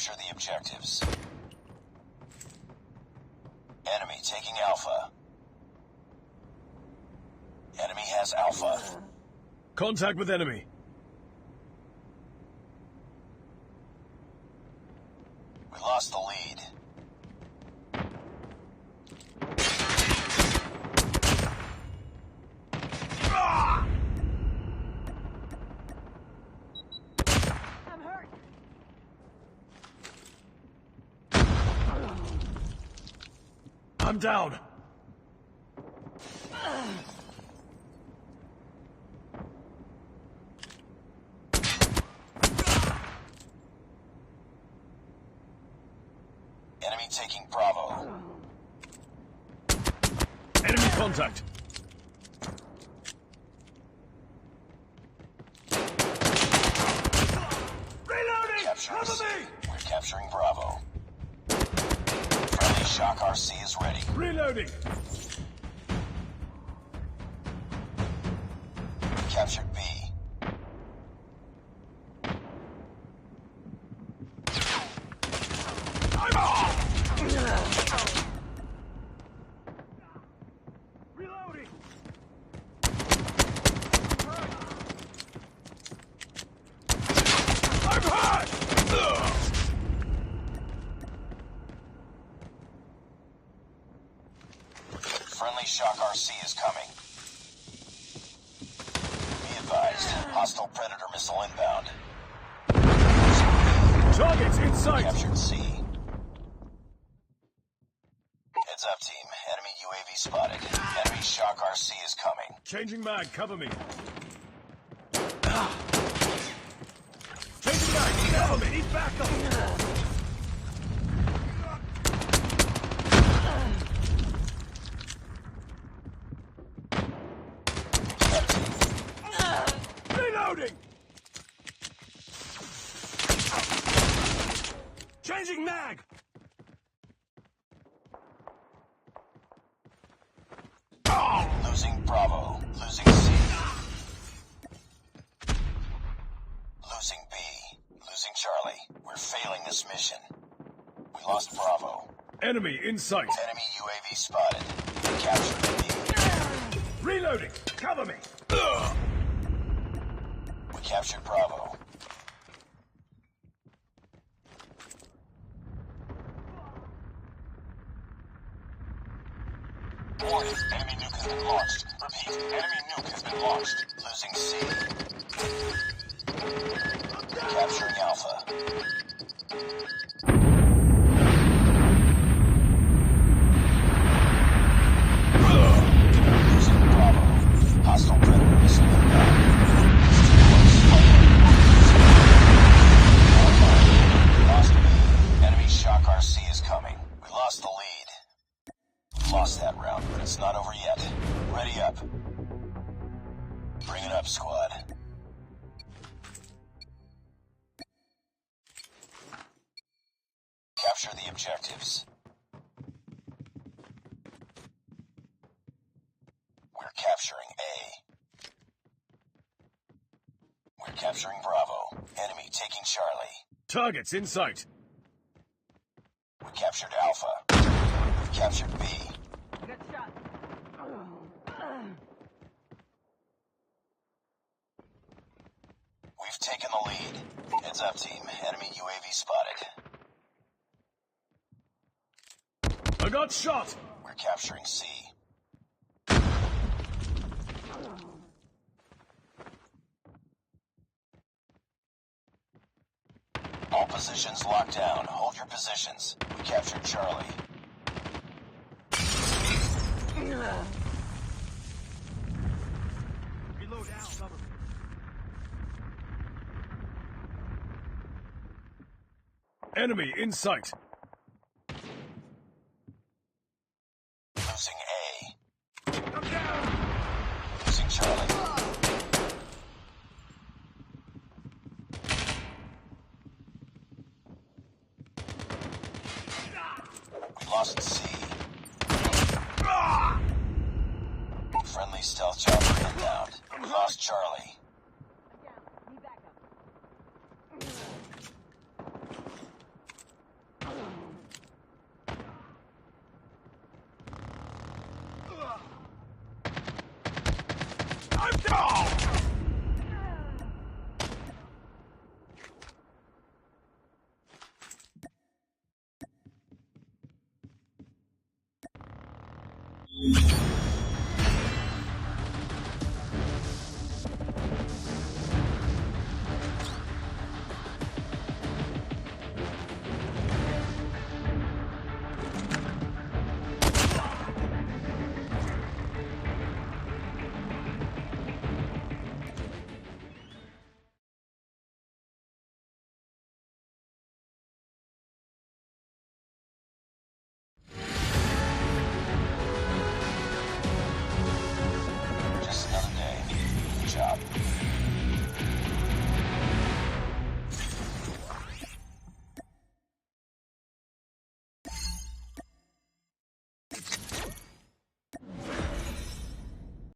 Capture the objectives. Enemy taking Alpha. Enemy has Alpha. Contact with enemy. We lost the lead. I'm hurt. I'm down. Enemy taking Bravo. Enemy contact. Reloading! Capturing Cover C. me! We're capturing Bravo. Friendly Shock RC is ready. Reloading! Captured B. I'm off! Reloading! I'm hurt! Friendly Shock RC is coming. Be advised. Hostile Predator missile inbound. Targets in sight! Captured C. Heads up, team. Enemy UAV spotted. Enemy Shock RC is coming. Changing mag, cover me. Changing mag, cover me! Need backup! Reloading! Changing mag! Losing Bravo. Losing C. Losing B. Losing Charlie. We're failing this mission. We lost Bravo. Enemy in sight. Enemy UAV spotted. We captured B. Reloading! Cover me! We captured Bravo. Warning, enemy nuke has been launched. Repeat, enemy nuke has been launched. Losing C. Capturing Alpha. Losing Bravo. Hostile Predator missile inbound. Lost B. Enemy Shock RC is coming. We lost the lead. Lost that round, but it's not over yet. Ready up. Bring it up, squad. Capture the objectives. We're capturing A. We're capturing Bravo. Enemy taking Charlie. Targets in sight. We captured Alpha. We've captured B. Good shot. We've taken the lead. Heads up, team. Enemy UAV spotted. I got shot! We're capturing C. All positions locked down. Hold your positions. We captured Charlie. Reload out, cover me. Enemy in sight. Losing A. I'm down! Losing Charlie. We lost C. Friendly stealth chopper inbound. We lost Charlie. I'm down. Need backup. Ready.